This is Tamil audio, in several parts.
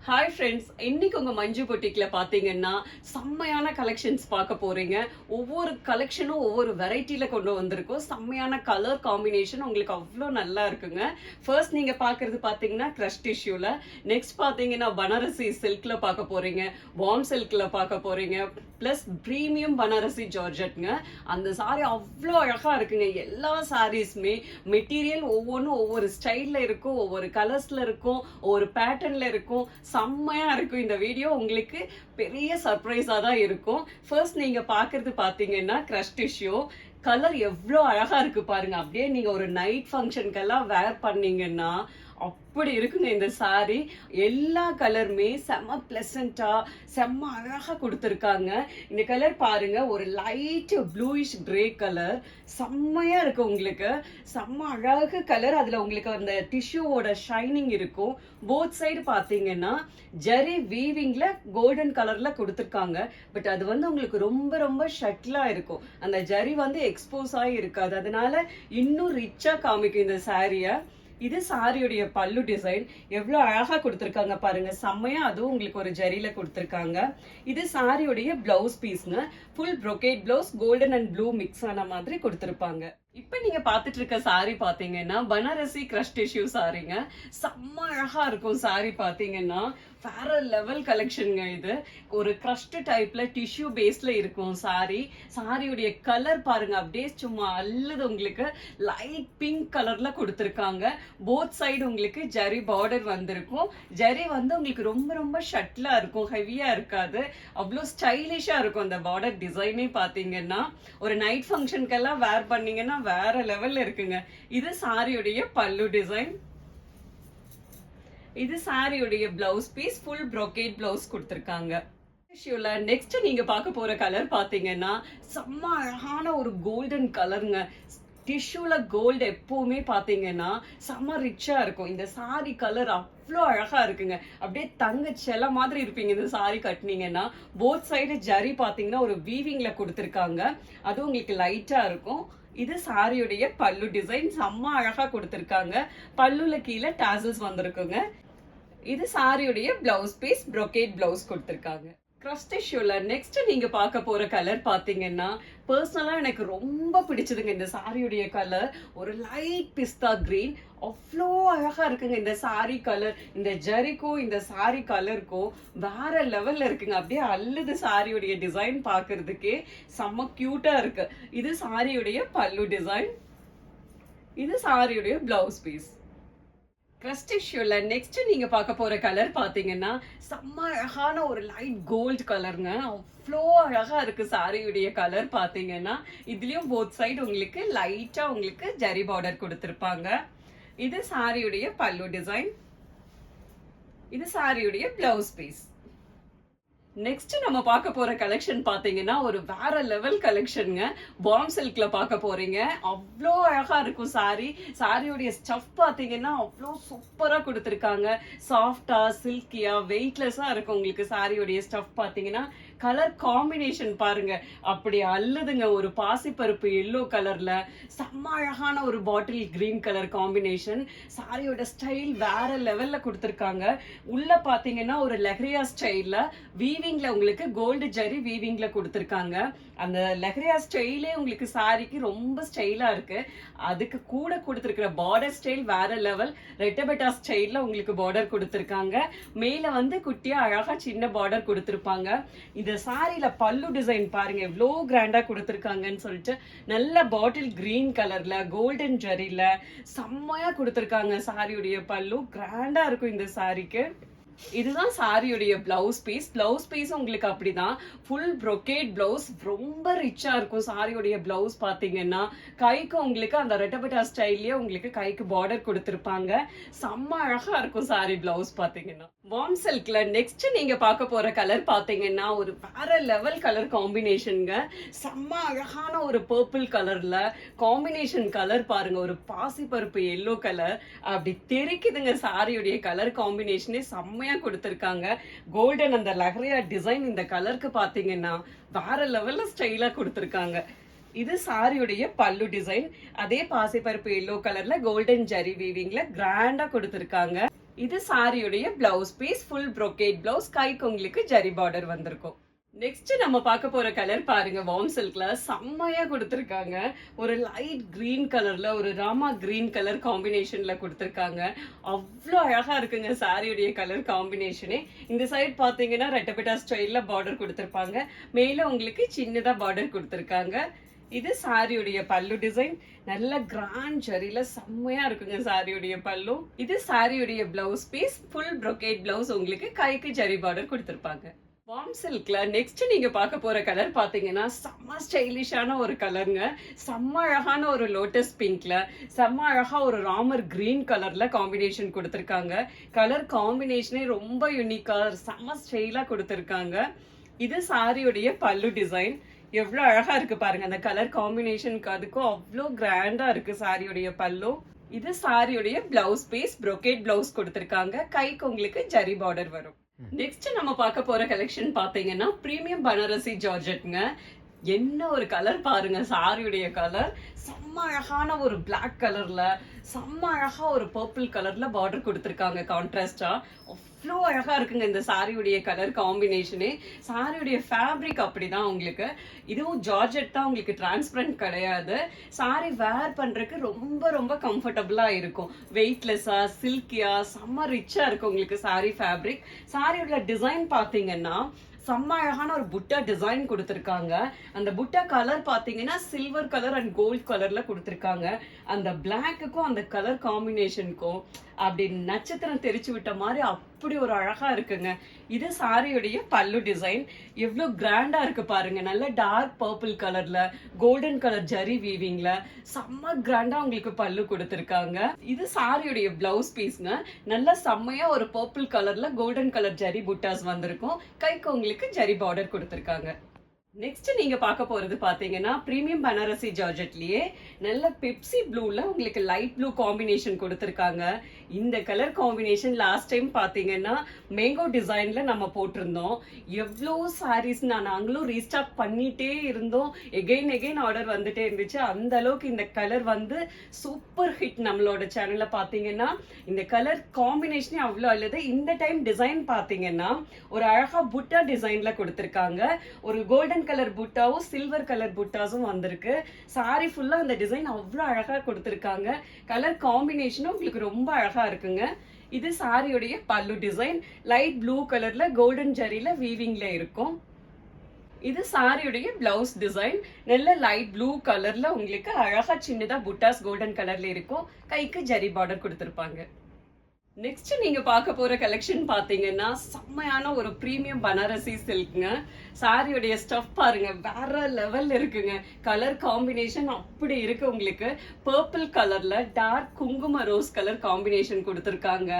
ஹாய் ஃப்ரெண்ட்ஸ், இன்னைக்கு உங்க மஞ்சு பொட்டிக்ல பாத்தீங்கன்னா செம்மையான கலெக்ஷன்ஸ் பார்க்க போறீங்க. ஒவ்வொரு கலெக்ஷனும் ஒவ்வொரு வெரைட்டில கொண்டு வந்திருக்கோம். செம்மையான கலர் காம்பினேஷன் உங்களுக்கு அவ்வளோ நல்லா இருக்குங்க. ஃபர்ஸ்ட் நீங்க பாக்குறது பாத்தீங்கன்னா கிரஷ் டிஷ்யூல, நெக்ஸ்ட் பாத்தீங்கன்னா பனாரசி சில்க்ல பார்க்க போறீங்க, வார்ம் சில்க்ல பார்க்க போறீங்க, பிளஸ் பிரீமியம் பனாரசி ஜார்ஜெட்ங்க. அந்த சாரி அவ்வளோ அழகா இருக்குங்க. எல்லா சாரீஸுமே மெட்டீரியல் ஒவ்வொன்றும் ஒவ்வொரு ஸ்டைல்ல இருக்கும், ஒவ்வொரு கலர்ஸ்ல இருக்கும், ஒவ்வொரு பேட்டர்ன்ல இருக்கும். செம்மையா இருக்கும். இந்த வீடியோ உங்களுக்கு பெரிய சர்ப்ரைஸா தான் இருக்கும். ஃபர்ஸ்ட் நீங்க பாக்குறது பாத்தீங்கன்னா கிரஷ் டிஷ்யூ. கலர் எவ்வளோ அழகா இருக்கு பாருங்க. அப்படியே நீங்க ஒரு நைட் ஃபங்க்ஷனுக்கெல்லாம் வேர் பண்ணீங்கன்னா அப்படி இருக்குங்க இந்த சாரி. எல்லா கலருமே செம்ம பிளசண்டா செம்ம அழகா கொடுத்துருக்காங்க. இந்த கலர் பாருங்க, ஒரு லைட் ப்ளூயிஷ் கிரே கலர், செம்மையா இருக்கு உங்களுக்கு. செம்ம அழகு கலர். அதுல உங்களுக்கு அந்த டிஷ்யூவோட ஷைனிங் இருக்கும். போத் சைடு பாத்தீங்கன்னா ஜெரி வீவிங்ல கோல்டன் கலர்ல கொடுத்துருக்காங்க. பட் அது உங்களுக்கு ரொம்ப ரொம்ப ஷட்லா இருக்கும். அந்த ஜெரி எக்ஸ்போஸ் ஆகி இருக்காது. அதனால இன்னும் ரிச்சா காமிக்கும் இந்த சாரிய. இது சாரியுடைய பல்லு டிசைன் எவ்வளவு அழகா கொடுத்திருக்காங்க பாருங்க. செம்மையா அதுவும் உங்களுக்கு ஒரு ஜரியில கொடுத்திருக்காங்க. இது சாரியுடைய பிளவுஸ் பீஸ்ங்க. Full brocade blouse, golden and blue mix ஆன மாதிரி கொடுத்திருப்பாங்க. இப்ப நீங்க பாத்துட்டு இருக்க சாரி பாத்தீங்கன்னா பனாரசி கிரஷ் டிஷ்யூ சாரிங்க. செம்ம அழகா இருக்கும் சாரி பாத்தீங்கன்னா. வேற லெவல் கலெக்ஷனுங்க இது. ஒரு கிரஷ்ட் டைப்ல டிஷ்யூ பேஸ்ல இருக்கும் சாரி. சாரியுடைய கலர் பாருங்க, அப்படியே சும்மா அல்லது உங்களுக்கு லைட் பிங்க் கலர்ல கொடுத்திருக்காங்க. போத் சைடு உங்களுக்கு ஜரி பார்டர் வந்திருக்கும். ஜரி உங்களுக்கு ரொம்ப ரொம்ப ஷட்லா இருக்கும், ஹெவியா இருக்காது. அவ்வளோ ஸ்டைலிஷா இருக்கும் அந்த பார்டர் டிசைனே பாத்தீங்கன்னா. ஒரு நைட் ஃபங்க்ஷனுக்கெல்லாம் வேர் பண்ணீங்கன்னா வேற லெவல்ல இருக்குங்க. இது சாரியுடைய பல்லு டிசைன். இது சாரியுடைய blouse piece. Full brocade blouse கொடுத்திருக்காங்க. நெக்ஸ்ட் நீங்க பார்க்க போற கலர் பாத்தீங்கன்னா செம்ம அழகான ஒரு கோல்டன் கலருங்க. டிஷ்யூல கோல்டு எப்பவுமே பாத்தீங்கன்னா செம்ம ரிச்சா இருக்கும். இந்த சாரி கலர் அவ்வளோ அழகா இருக்குங்க. அப்படியே தங்க செல மாதிரி இருப்பீங்க இந்த சாரி கட்டினீங்கன்னா. போத் சைடு ஜரி பாத்தீங்கன்னா ஒரு வீவிங்ல கொடுத்திருக்காங்க. அது உங்களுக்கு லைட்டா இருக்கும். இது சாரியுடைய பல்லு டிசைன். செம்ம அழகா கொடுத்திருக்காங்க. பல்லுல கீழே டாசல்ஸ் வந்திருக்குங்க. இது சாரியுடைய பிளவுஸ் பீஸ். brocade பிளவுஸ் கொடுத்திருக்காங்க. கிரஷ் டிஷ்யூல நெக்ஸ்ட் நீங்க பார்க்க போற கலர் பாத்தீங்கன்னா பர்சனலா எனக்கு ரொம்ப பிடிச்சதுங்க இந்த சாரியுடைய கலர். ஒரு லைட் பிஸ்தா கிரீன். அவ்வளோ அழகா இருக்குங்க இந்த சாரி கலர். இந்த ஜரிக்கும் இந்த சாரி கலருக்கும் வேற லெவல்ல இருக்குங்க. அப்படியே அல்லது சாரியுடைய டிசைன் பாக்குறதுக்கே செம்ம கியூட்டா இருக்கு. இது சாரியுடைய பல்லு டிசைன். இது சாரியுடைய பிளவுஸ் பீஸ். கிரஷ் டிஷ்யூல நெக்ஸ்ட் நீங்க பார்க்க போற கலர் பாத்தீங்கன்னா செம்ம அழகான ஒரு லைட் கோல்ட் கலருங்க. அவ்வளோ அழகா இருக்கு சாரியுடைய கலர் பாத்தீங்கன்னா. இதுலயும் போத் சைடு உங்களுக்கு லைட்டா உங்களுக்கு ஜரி பார்டர் கொடுத்திருப்பாங்க. இது சாரியுடைய பல்லு டிசைன். இது சாரியுடைய பிளவுஸ் பீஸ். நெக்ஸ்ட் நம்ம பார்க்க போற கலெக்ஷன் பாத்தீங்கன்னா ஒரு வேற லெவல் கலெக்ஷனுங்க. பாம் சில்க்ல பார்க்க போறீங்க. அவ்வளோ அழகா இருக்கும் சாரி. சாரியோடைய ஸ்டஃப் பாத்தீங்கன்னா அவ்வளோ சூப்பரா கொடுத்திருக்காங்க. சாஃப்டா சில்கியா வெயிட்லெஸ்ஸா இருக்கும் உங்களுக்கு சாரியோடைய ஸ்டஃப் பாத்தீங்கன்னா. கலர் காம்பினேஷன் பாருங்க, அப்படி அல்லதுங்க ஒரு பாசிப்பருப்பு எல்லோ கலர்ல செம்ம அழகான ஒரு பாட்டில் கிரீன் கலர் காம்பினேஷன். சாரியோட ஸ்டைல் வேற லெவல்ல கொடுத்திருக்காங்க. உள்ள பாத்தீங்கன்னா ஒரு லெஹரியா ஸ்டைல்ல வீவிங்ல உங்களுக்கு கோல்டு ஜரி வீவிங்ல கொடுத்திருக்காங்க. அந்த லெஹரியா ஸ்டைலே உங்களுக்கு சாரிக்கு ரொம்ப ஸ்டைலா இருக்கு. அதுக்கு கூட கொடுத்திருக்கிற பார்டர் ஸ்டைல் வேற லெவல். ரெட்டபெட்டா ஸ்டைல்ல உங்களுக்கு பார்டர் கொடுத்திருக்காங்க. மேல குட்டியா அழகா சின்ன பார்டர் கொடுத்திருப்பாங்க. இந்த சாரியில பல்லு டிசைன் பாருங்க எவ்வளோ கிராண்டா கொடுத்திருக்காங்கன்னு சொல்லிட்டு. நல்ல பாட்டில் கிரீன் கலர்ல கோல்டன் ஜரியில செம்மையா கொடுத்திருக்காங்க. சாரியுடைய பல்லு கிராண்டா இருக்கும் இந்த சாரிக்கு. இதுதான் சாரியுடைய பிளவுஸ் பீஸ். பிளவுஸ் பீஸ் உங்களுக்கு அப்படிதான் ஃபுல் brocade பிளவுஸ். ரொம்ப ரிச்சா இருக்கும் சாரியுடைய பிளவுஸ் பாத்தீங்கன்னா. கைக்கு உங்களுக்கு அந்த ரெட்டபெட்டா ஸ்டைல்லயே உங்களுக்கு கைக்கு பார்டர் கொடுத்திருப்பாங்க. செம்ம அழகா இருக்கும் சாரி பிளவுஸ் பாத்தீங்கன்னா. வார்ம் சில்க்ல நெக்ஸ்ட் நீங்க பார்க்க போற கலர் பாத்தீங்கன்னா ஒரு வேற லெவல் கலர் காம்பினேஷனுங்க. செம்ம அழகான ஒரு பர்பிள் கலர்ல காம்பினேஷன். கலர் பாருங்க, ஒரு பாசிப்பருப்பு எல்லோ கலர் அப்படி தெரிக்குதுங்க. சாரியுடைய கலர் காம்பினேஷனே செம்மையா கொடுத்திருக்காங்க. கோல்டன் அந்த லஹரியா டிசைன் இந்த கலருக்கு பாத்தீங்கன்னா வேற லெவல்ல ஸ்டைலா கொடுத்திருக்காங்க. இது சாரியுடைய பல்லு டிசைன். அதே பாசிப்பருப்பு எல்லோ கலர்ல கோல்டன் ஜரி வீவிங்ல கிராண்டா கொடுத்திருக்காங்க. இது சாரியுடைய blouse piece, full brocade blouse, கைக்கு உங்களுக்கு ஜரி பார்டர் வந்திருக்கும். நெக்ஸ்ட் நம்ம பார்க்க போற கலர் பாருங்க, வார்ம் சில்க்ல செம்மையா கொடுத்திருக்காங்க. ஒரு லைட் கிரீன் கலர்ல ஒரு ராமா கிரீன் கலர் காம்பினேஷன்ல கொடுத்திருக்காங்க. அவ்வளோ அழகா இருக்குங்க சாரியுடைய கலர் காம்பினேஷனே. இந்த சைடு பாத்தீங்கன்னா ரெட்டபிட்டா ஸ்டைல்ல பார்டர் கொடுத்திருப்பாங்க. மேல உங்களுக்கு சின்னதா பார்டர் கொடுத்திருக்காங்க. இது சாரியுடைய பல்லு டிசைன், நல்ல கிராண்ட் ஜரியில செம்மையா இருக்குங்க சாரியுடைய பல்லு. இது சாரியுடைய blouse piece, full brocade blouse, உங்களுக்கு கைக்கு ஜரி பார்டர் கொடுத்திருப்பாங்க. வார்ம் சில்க்ல நெக்ஸ்ட் நீங்க பார்க்க போற கலர் பாத்தீங்கன்னா செம்ம ஸ்டைலிஷான ஒரு கலருங்க. செம்ம அழகான ஒரு லோட்டஸ் பிங்க்ல, செம்ம அழகா ஒரு ராமர் கிரீன் கலர்ல காம்பினேஷன் கொடுத்திருக்காங்க. கலர் காம்பினேஷனே ரொம்ப யூனிக்கா செம்ம ஸ்டைலா கொடுத்திருக்காங்க. இது சாரியுடைய பல்லு டிசைன். எவ்வளவு அழகா இருக்கு பாருங்க, அந்த கலர் காம்பினேஷனுக்கு அதுக்கும் அவ்வளோ கிராண்டா இருக்கு சாரியுடைய பல்லு. இது சாரியுடைய பிளவுஸ் பீஸ், brocade பிளவுஸ் கொடுத்திருக்காங்க. கைக்கு உங்களுக்கு ஜரி பார்டர் வரும். நெக்ஸ்ட் நம்ம பார்க்க போற கலெக்ஷன் பாத்தீங்கன்னா பிரீமியம் பனாரசி ஜார்ஜெட்ங்க. என்ன ஒரு கலர் பாருங்க, சாரியுடைய கலர் செம்ம அழகான ஒரு பிளாக் கலர்ல, செம்ம அழகா ஒரு பர்பிள் கலர்ல பார்டர் கொடுத்திருக்காங்க கான்ட்ராஸ்டா. அவ்வளோ அழகா இருக்குங்க இந்த சாரியுடைய கலர் காம்பினேஷனே. சாரியுடைய ஃபேப்ரிக் அப்படிதான் உங்களுக்கு. இதுவும் ஜார்ஜெட் தான், உங்களுக்கு டிரான்ஸ்பரண்ட் கிடையாது. சாரி வேர் பண்றதுக்கு ரொம்ப ரொம்ப கம்ஃபர்டபுளா இருக்கும். வெயிட்லெஸ்ஸா சில்கியா செம்ம ரிச்சா இருக்கும் உங்களுக்கு சாரி ஃபேப்ரிக். சாரியோட டிசைன் பாத்தீங்கன்னா செம்ம அழகான ஒரு புட்டா டிசைன் கொடுத்திருக்காங்க. அந்த புட்டா கலர் பாத்தீங்கன்னா சில்வர் கலர் அண்ட் கோல்ட் கலர்ல கொடுத்திருக்காங்க. அந்த பிளாக்குக்கும் அந்த கலர் காம்பினேஷனுக்கும் அப்படி நட்சத்திரம் தெரிச்சு விட்ட மாதிரி அப்படி ஒரு அழகா இருக்குங்க. இது சாரியுடைய பல்லு டிசைன். எவ்வளவு கிராண்டா இருக்கு பாருங்க, நல்ல டார்க் பர்பிள் கலர்ல கோல்டன் கலர் ஜரி வீவிங்ல செம்ம கிராண்டா உங்களுக்கு பல்லு கொடுத்திருக்காங்க. இது சாரியுடைய பிளவுஸ் பீஸ்ங்க. நல்ல செம்மையா ஒரு பர்பிள் கலர்ல கோல்டன் கலர் ஜரி புட்டாஸ் வந்திருக்கும். கைக்கு உங்களுக்கு ஜரி பார்டர் கொடுத்திருக்காங்க. நெக்ஸ்ட் நீங்க பார்க்க போறது பாத்தீங்கன்னா பிரீமியம் பனாரசி ஜார்ஜெட்லயே நல்ல பெப்சி ப்ளூல உங்களுக்கு லைட் ப்ளூ காம்பினேஷன் கொடுத்திருக்காங்க. இந்த கலர் காம்பினேஷன் லாஸ்ட் டைம் பாத்தீங்கன்னா மேங்கோ டிசைன்ல நம்ம போட்டிருந்தோம். எவ்வளோ சாரீஸ் நாங்களும் ரீஸ்டாக் பண்ணிட்டே இருந்தோம். எகெயின் ஆர்டர் வந்துட்டே இருந்துச்சு. அந்த அளவுக்கு இந்த கலர் வந்து சூப்பர் ஹிட் நம்மளோட சேனல்ல பாத்தீங்கன்னா. இந்த கலர் காம்பினேஷனே அவ்வளோ அல்லது. இந்த டைம் டிசைன் பாத்தீங்கன்னா ஒரு அழகா புட்டா டிசைன்ல கொடுத்திருக்காங்க. ஒரு கோல்டன் கலர் புட்டாவும் சில்வர் கலர் புட்டாஸும் வந்திருக்கு. சாரி ஃபுல்லா அந்த டிசைன் அவ்வளவு அழகா கொடுத்திருக்காங்க. கலர் காம்பினேஷனும் உங்களுக்கு ரொம்ப அழகா இருக்குங்க. இது சாரியுடைய பல்லு டிசைன், லைட் ப்ளூ கலர்ல கோல்டன் ஜரியில வீவிங்ல இருக்கும். இது சாரியுடைய பிளவுஸ் டிசைன், நல்ல லைட் ப்ளூ கலர்ல உங்களுக்கு அழகா சின்னதா புட்டாஸ் கோல்டன் கலர்ல இருக்கும். கைக்கு ஜரி பார்டர் கொடுத்திருப்பாங்க. நெக்ஸ்ட் நீங்க பார்க்க போற கலெக்ஷன் பாத்தீங்கன்னா செம்மையான ஒரு பிரீமியம் பனாரசி சில்க்ங்க. சாரியுடைய ஸ்டஃப் பாருங்க, வேற லெவல்ல இருக்குங்க. கலர் காம்பினேஷன் அப்படி இருக்கு உங்களுக்கு. பர்பிள் கலர்ல டார்க் குங்கும ரோஸ் கலர் காம்பினேஷன் கொடுத்திருக்காங்க.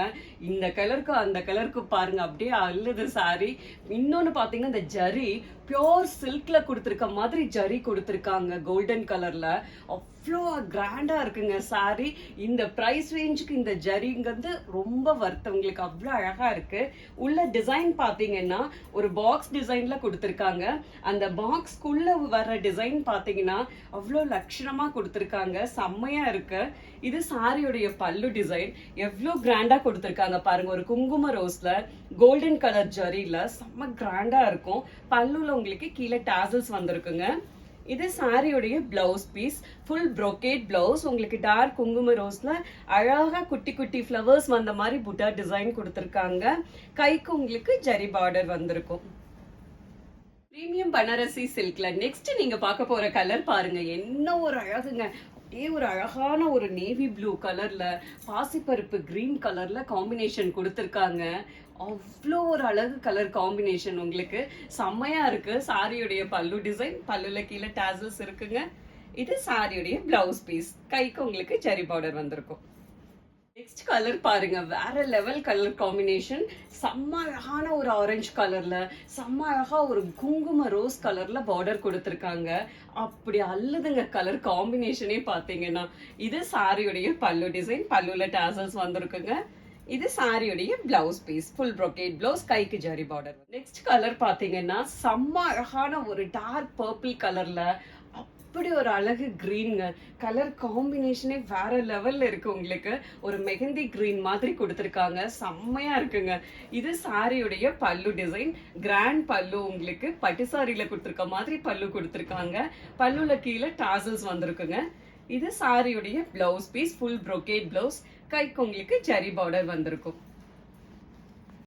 இந்த கலருக்கு அந்த கலருக்கு பாருங்க அப்படியே அள்ளுது சாரி. இன்னொன்னு பாத்தீங்கன்னா இந்த ஜரி பியோர் சில்க்ல கொடுத்திருக்க மாதிரி ஜரி கொடுத்திருக்காங்க கோல்டன் கலர்ல. அவ்வளோ கிராண்டா இருக்குங்க சாரி. இந்த பிரைஸ் ரேஞ்சுக்கு இந்த ஜரிங்கிறது ரொம்ப வருத்தம் உங்களுக்கு. அவ்வளோ அழகா இருக்கு. உள்ள டிசைன் பாத்தீங்கன்னா ஒரு பாக்ஸ் டிசைன்ல கொடுத்திருக்காங்க. அந்த பாக்ஸ்க்குள்ள வர்ற டிசைன் பாத்தீங்கன்னா அவ்வளோ லட்சணமா கொடுத்திருக்காங்க. செம்மையா இருக்கு. இது சாரியுடைய பல்லு டிசைன். எவ்வளோ கிராண்டா கொடுத்திருக்காங்க பாருங்க. ஒரு குங்கும ரோஸ்ல கோல்டன் கலர் ஜரியில செம்ம கிராண்டா இருக்கும். பல்லுல உங்களுக்கு கீழே டாசல்ஸ் வந்திருக்குங்க. இது சாரியுடைய blouse piece, full brocade blouse. உங்களுக்கு டார்க் குங்கும ரோஸ்ல அழகா குட்டி குட்டி ஃப்ளவர்ஸ் வந்த மாதிரி புட்டா டிசைன் கொடுத்திருக்காங்க. கைக்கு உங்களுக்கு ஜரி பார்டர் வந்திருக்கும். பிரீமியம் பனாரசி சில்க்ல நெக்ஸ்ட் நீங்க பார்க்க போற கலர் பாருங்க, என்ன ஒரு அழகுங்க. அப்படியே ஒரு அழகான ஒரு நேவி ப்ளூ கலர்ல பாசிப்பருப்பு கிரீன் கலர்ல காம்பினேஷன் கொடுத்திருக்காங்க. அவ்வளோ ஒரு அழகு கலர் காம்பினேஷன் உங்களுக்கு செம்மையா இருக்கு. சாரியுடைய பல்லு டிசைன், பல்லுல கீழே டாசல்ஸ் இருக்குங்க. இது சாரியுடைய பிளவுஸ் பீஸ், கைக்கு உங்களுக்கு ஜரி பார்டர் வந்திருக்கும். நெக்ஸ்ட் கலர் பாருங்க, வேற லெவல் கலர் காம்பினேஷன். செம்ம அழகான ஒரு ஆரஞ்சு கலர்ல, செம்ம அழகா ஒரு குங்கும ரோஸ் கலர்ல பார்டர் கொடுத்திருக்காங்க. அப்படி அல்லதுங்க கலர் காம்பினேஷனே பாத்தீங்கன்னா. இது சாரியுடைய பல்லு டிசைன், பல்லுல டாசல்ஸ் வந்திருக்குங்க. இது சாரியுடைய blouse piece, full brocade blouse, கைக்கு ஜரி பார்டர். நெக்ஸ்ட் கலர் பாத்தீங்கன்னா செம்ம அழகான ஒரு டார்க் பர்பிள் கலர்ல அப்படி ஒரு அழகு கிரீன்ங்க. கலர் காம்பினேஷனே வேற லெவல்ல இருக்கு உங்களுக்கு. ஒரு மெஹந்தி கிரீன் மாதிரி கொடுத்துருக்காங்க. செம்மையா இருக்குங்க. இது சாரியுடைய பல்லு டிசைன். கிராண்ட் பல்லு உங்களுக்கு பட்டு சாரியில கொடுத்துருக்க மாதிரி பல்லு கொடுத்துருக்காங்க. பல்லுல கீழே டாசல்ஸ் வந்திருக்குங்க. இது சாரியுடைய blouse piece, full brocade blouse. கைக்கு உங்களுக்கு ஜரி பார்டர் வந்திருக்கும்.